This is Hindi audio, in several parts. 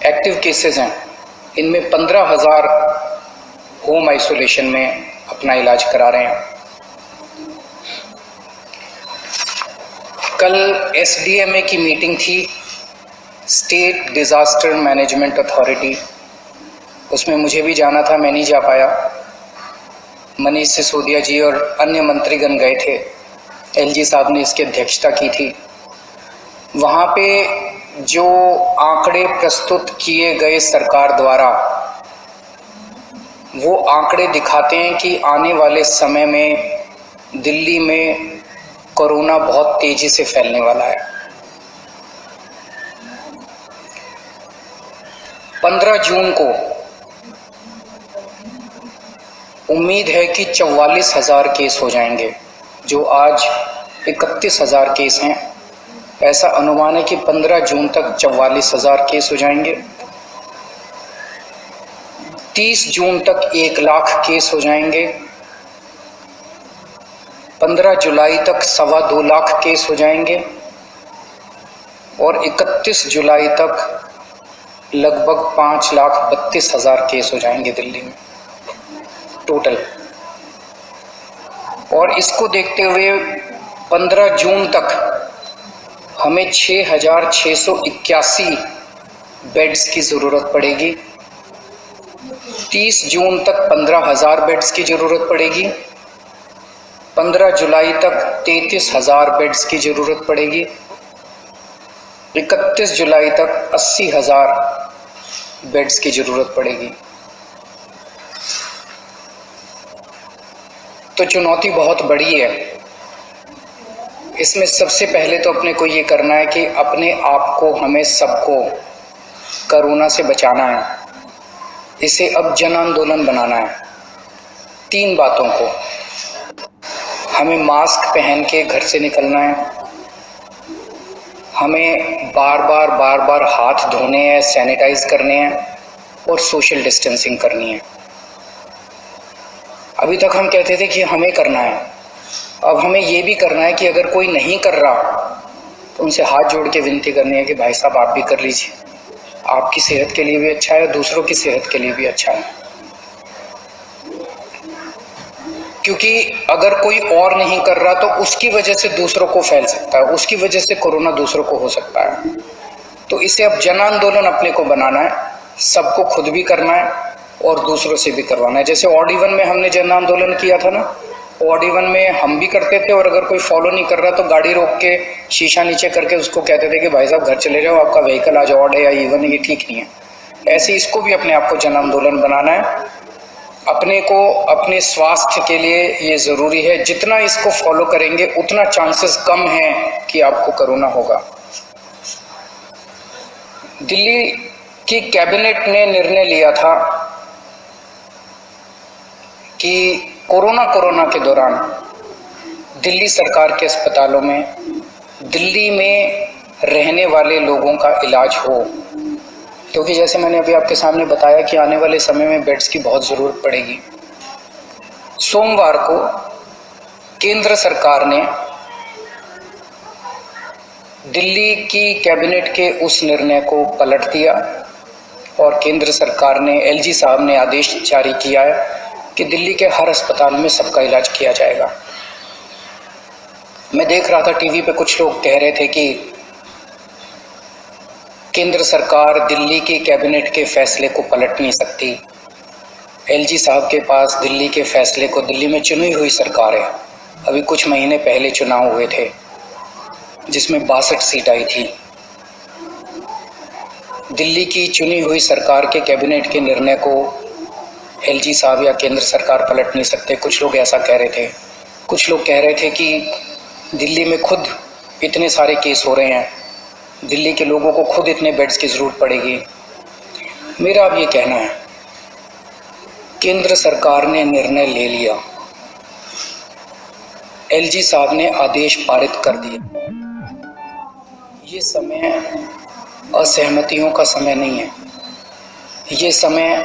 एक्टिव केसेस हैं, इनमें 15,000 होम आइसोलेशन में अपना इलाज करा रहे हैं। कल एसडीएमए की मीटिंग थी, स्टेट डिज़ास्टर मैनेजमेंट अथॉरिटी, उसमें मुझे भी जाना था, मैं नहीं जा पाया। मनीष सिसोदिया जी और अन्य मंत्रीगण गए थे, एलजी साहब ने इसकी अध्यक्षता की थी। वहाँ पे जो आंकड़े प्रस्तुत किए गए सरकार द्वारा, वो आंकड़े दिखाते हैं कि आने वाले समय में दिल्ली में कोरोना बहुत तेजी से फैलने वाला है। 15 जून को उम्मीद है कि 44,000 केस हो जाएंगे, जो आज 31,000 केस हैं। ऐसा अनुमान है कि 15 जून तक 44,000 केस हो जाएंगे। 30 जून तक 1 लाख केस हो जाएंगे। 15 जुलाई तक 2.25 लाख केस हो जाएंगे और 31 जुलाई तक लगभग 5,32,000 केस हो जाएंगे दिल्ली में टोटल। और इसको देखते हुए 15 जून तक हमें 6,681 बेड्स की ज़रूरत पड़ेगी। 30 जून तक 15,000 बेड्स की ज़रूरत पड़ेगी। 15 जुलाई तक 33,000 बेड्स की ज़रूरत पड़ेगी। 31 जुलाई तक 80,000 बेड्स की ज़रूरत पड़ेगी। तो चुनौती बहुत बड़ी है। इसमें सबसे पहले तो अपने को ये करना है कि अपने आप को, हमें सबको कोरोना से बचाना है। इसे अब जन आंदोलन बनाना है। 3 बातों को, हमें मास्क पहन के घर से निकलना है, हमें बार बार हाथ धोने हैं, सैनिटाइज करने हैं और सोशल डिस्टेंसिंग करनी है। अभी तक हम कहते थे कि हमें करना है, अब हमें ये भी करना है कि अगर कोई नहीं कर रहा तो उनसे हाथ जोड़ के विनती करनी है कि भाई साहब आप भी कर लीजिए, आपकी सेहत के लिए भी अच्छा है, दूसरों की सेहत के लिए भी अच्छा है। क्योंकि अगर कोई और नहीं कर रहा तो उसकी वजह से दूसरों को फैल सकता है, उसकी वजह से कोरोना दूसरों को हो सकता है। तो इसे अब जन आंदोलन अपने को बनाना है, सबको खुद भी करना है और दूसरों से भी करवाना है। जैसे ऑड इवन में हमने जन आंदोलन किया था ना, ऑड इवन में हम भी करते थे और अगर कोई फॉलो नहीं कर रहा तो गाड़ी रोक के शीशा नीचे करके उसको कहते थे कि भाई साहब घर चले जाओ, आपका व्हीकल आज ऑड है या इवन है, ये ठीक नहीं है। ऐसे इसको भी अपने आप को जन आंदोलन बनाना है। अपने को अपने स्वास्थ्य के लिए ये ज़रूरी है, जितना इसको फॉलो करेंगे उतना चांसेस कम हैं कि आपको कोरोना होगा। दिल्ली की कैबिनेट ने निर्णय लिया था कि कोरोना के दौरान दिल्ली सरकार के अस्पतालों में दिल्ली में रहने वाले लोगों का इलाज हो, क्योंकि जैसे मैंने अभी आपके सामने बताया कि आने वाले समय में बेड्स की बहुत ज़रूरत पड़ेगी। सोमवार को केंद्र सरकार ने दिल्ली की कैबिनेट के उस निर्णय को पलट दिया और केंद्र सरकार ने, एलजी साहब ने आदेश जारी किया है कि दिल्ली के हर अस्पताल में सबका इलाज किया जाएगा। मैं देख रहा था टीवी पे कुछ लोग कह रहे थे कि केंद्र सरकार दिल्ली की कैबिनेट के फैसले को पलट नहीं सकती। एलजी साहब के पास दिल्ली के फैसले को, दिल्ली में चुनी हुई सरकार है, अभी कुछ महीने पहले चुनाव हुए थे जिसमें 62 सीट आई थी। दिल्ली की चुनी हुई सरकार के कैबिनेट के निर्णय को एलजी साहब या केंद्र सरकार पलट नहीं सकते। कुछ लोग ऐसा कह रहे थे। कुछ लोग कह रहे थे कि दिल्ली में खुद इतने सारे केस हो रहे हैं, दिल्ली के लोगों को खुद इतने बेड्स की ज़रूरत पड़ेगी। मेरा अब ये कहना है, केंद्र सरकार ने निर्णय ले लिया, एलजी साहब ने आदेश पारित कर दिया। ये समय असहमतियों का समय नहीं है, ये समय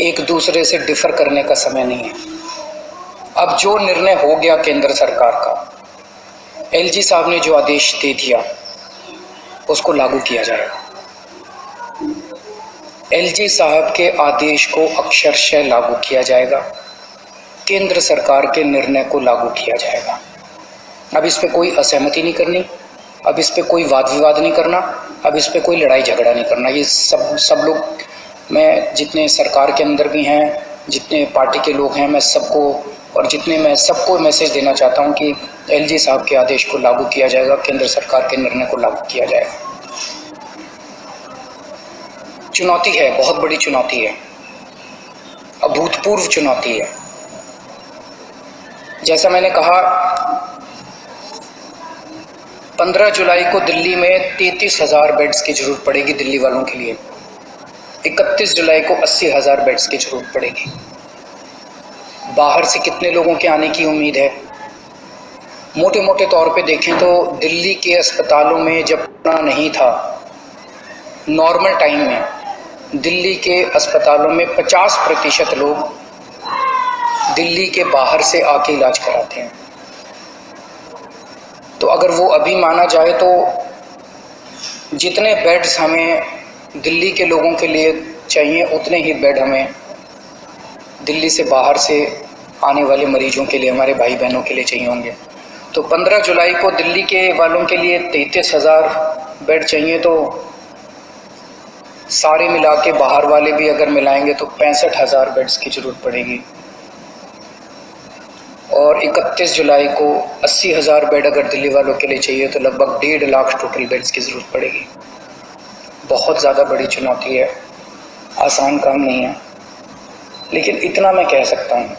एक दूसरे से डिफर करने का समय नहीं है। अब जो निर्णय हो गया केंद्र सरकार का, एलजी साहब ने जो आदेश दे दिया उसको लागू किया जाएगा। एलजी साहब के आदेश को अक्षरशः लागू किया जाएगा, केंद्र सरकार के निर्णय को लागू किया जाएगा। अब इस पे कोई असहमति नहीं करनी, अब इस पे कोई वाद विवाद नहीं करना, अब इस पे कोई लड़ाई झगड़ा नहीं करना। ये सब लोग, मैं जितने सरकार के अंदर भी हैं, जितने पार्टी के लोग हैं, मैं सबको मैसेज देना चाहता हूं कि एलजी साहब के आदेश को लागू किया जाएगा, केंद्र सरकार के निर्णय को लागू किया जाएगा। चुनौती है, बहुत बड़ी चुनौती है, अभूतपूर्व चुनौती है। जैसा मैंने कहा, 15 जुलाई को दिल्ली में 33,000 बेड्स की जरूरत पड़ेगी दिल्ली वालों के लिए। 31 जुलाई को 80,000 बेड्स की जरूरत पड़ेगी। बाहर से कितने लोगों के आने की उम्मीद है? मोटे मोटे तौर पे देखें तो दिल्ली के अस्पतालों में जब कोरोना नहीं था, नॉर्मल टाइम में दिल्ली के अस्पतालों में 50% लोग दिल्ली के बाहर से आके इलाज कराते हैं। तो अगर वो अभी माना जाए तो जितने बेड्स हमें दिल्ली के लोगों के लिए चाहिए, उतने ही बेड हमें दिल्ली से बाहर से आने वाले मरीजों के लिए, हमारे भाई बहनों के लिए चाहिए होंगे। तो 15 जुलाई को दिल्ली के वालों के लिए 33,000 बेड चाहिए, तो सारे मिला के बाहर वाले भी अगर मिलाएंगे तो 65,000 बेड्स की जरूरत पड़ेगी। और 31 जुलाई को 80,000 बेड अगर दिल्ली वालों के लिए चाहिए तो लगभग 1.5 लाख टोटल बेड्स की ज़रूरत पड़ेगी। बहुत ज़्यादा बड़ी चुनौती है, आसान काम नहीं है। लेकिन इतना मैं कह सकता हूँ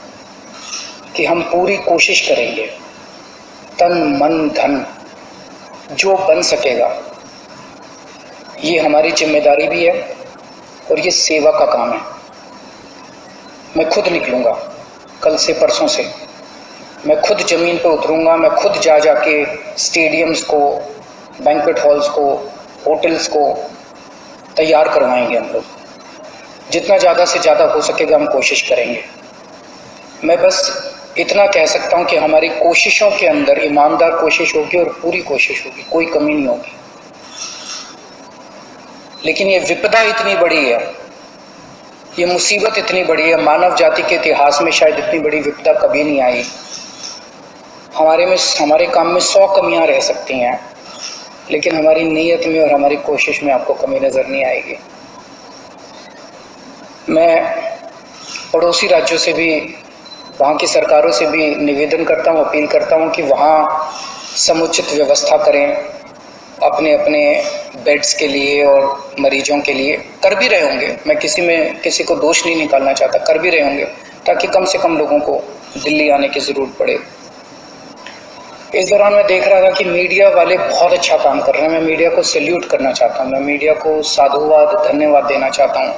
कि हम पूरी कोशिश करेंगे, तन मन धन जो बन सकेगा। ये हमारी जिम्मेदारी भी है और ये सेवा का काम है। मैं खुद निकलूँगा, कल से परसों से मैं खुद ज़मीन पर उतरूँगा। मैं खुद जाके स्टेडियम्स को, बैंक्वेट हॉल्स को, होटल्स को तैयार करवाएंगे हम लोग। जितना ज़्यादा से ज़्यादा हो सकेगा हम कोशिश करेंगे। मैं बस इतना कह सकता हूँ कि हमारी कोशिशों के अंदर ईमानदार कोशिश होगी और पूरी कोशिश होगी, कोई कमी नहीं होगी। लेकिन ये विपदा इतनी बड़ी है, ये मुसीबत इतनी बड़ी है, मानव जाति के इतिहास में शायद इतनी बड़ी विपदा कभी नहीं आई। हमारे काम में 100 कमियां रह सकती हैं, लेकिन हमारी नीयत में और हमारी कोशिश में आपको कमी नज़र नहीं आएगी। मैं पड़ोसी राज्यों से भी, वहाँ की सरकारों से भी निवेदन करता हूँ, अपील करता हूँ कि वहाँ समुचित व्यवस्था करें अपने अपने बेड्स के लिए और मरीजों के लिए। कर भी रहे होंगे, मैं किसी को दोष नहीं निकालना चाहता, कर भी रहे होंगे ताकि कम से कम लोगों को दिल्ली आने की ज़रूरत पड़े। इस दौरान मैं देख रहा था कि मीडिया वाले बहुत अच्छा काम कर रहे हैं। मैं मीडिया को सैल्यूट करना चाहता हूँ, मैं मीडिया को साधुवाद, धन्यवाद देना चाहता हूँ।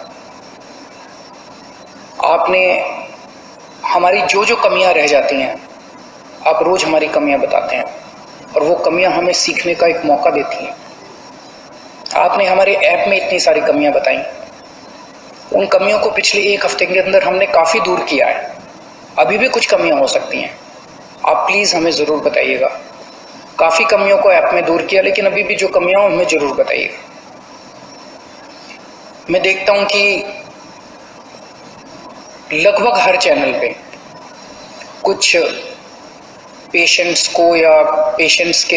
आपने हमारी जो कमियां रह जाती हैं, आप रोज़ हमारी कमियां बताते हैं और वो कमियां हमें सीखने का एक मौका देती हैं। आपने हमारे ऐप में इतनी सारी कमियां बताई, उन कमियों को पिछले 1 हफ्ते के अंदर हमने काफ़ी दूर किया है। अभी भी कुछ कमियां हो सकती हैं, आप प्लीज़ हमें ज़रूर बताइएगा। काफ़ी कमियों को ऐप में दूर किया, लेकिन अभी भी जो कमियां हो हमें ज़रूर बताइएगा। मैं देखता हूं कि लगभग हर चैनल पे कुछ पेशेंट्स को या पेशेंट्स के